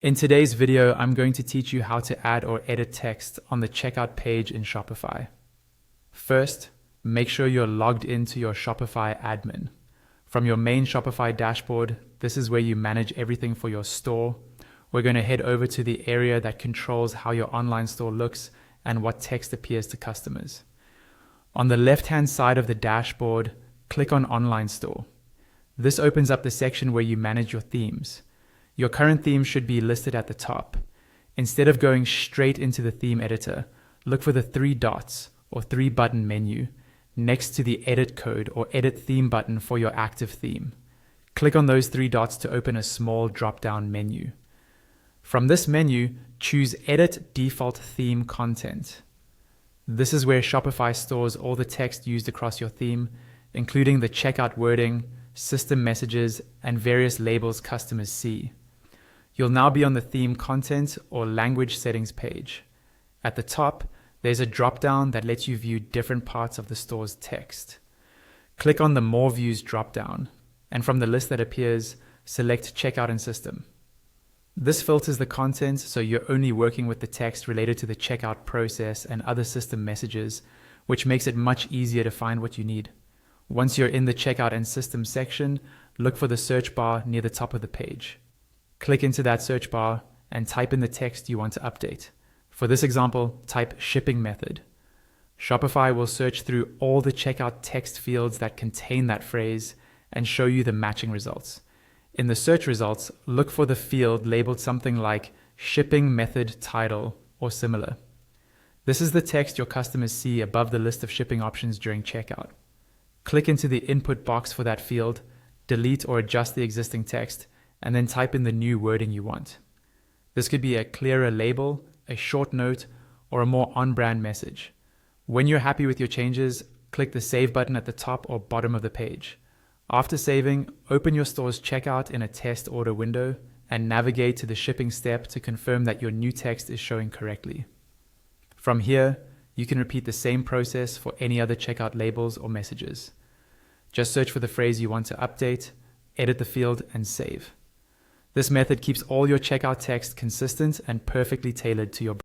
In today's video, I'm going to teach you how to add or edit text on the checkout page in Shopify. First, make sure you're logged into your Shopify admin. From your main Shopify dashboard, this is where you manage everything for your store. We're going to head over to the area that controls how your online store looks and what text appears to customers. On the left-hand side of the dashboard, click on Online Store. This opens up the section where you manage your themes. Your current theme should be listed at the top. Instead of going straight into the theme editor, look for the 3 dots or 3-button menu next to the edit code or edit theme button for your active theme. Click on those 3 dots to open a small drop-down menu. From this menu, choose Edit Default Theme Content. This is where Shopify stores all the text used across your theme, including the checkout wording, system messages, and various labels customers see. You'll now be on the theme content or language settings page. At the top, there's a drop-down that lets you view different parts of the store's text. Click on the More Views drop-down, and from the list that appears, select Checkout and System. This filters the content so you're only working with the text related to the checkout process and other system messages, which makes it much easier to find what you need. Once you're in the Checkout and System section, look for the search bar near the top of the page. Click into that search bar and type in the text you want to update. For this example, type shipping method. Shopify will search through all the checkout text fields that contain that phrase and show you the matching results. In the search results, look for the field labeled something like shipping method title or similar. This is the text your customers see above the list of shipping options during checkout. Click into the input box for that field, delete or adjust the existing text, and then type in the new wording you want. This could be a clearer label, a short note, or a more on-brand message. When you're happy with your changes, click the Save button at the top or bottom of the page. After saving, open your store's checkout in a test order window and navigate to the shipping step to confirm that your new text is showing correctly. From here, you can repeat the same process for any other checkout labels or messages. Just search for the phrase you want to update, edit the field, and save. This method keeps all your checkout text consistent and perfectly tailored to your brand.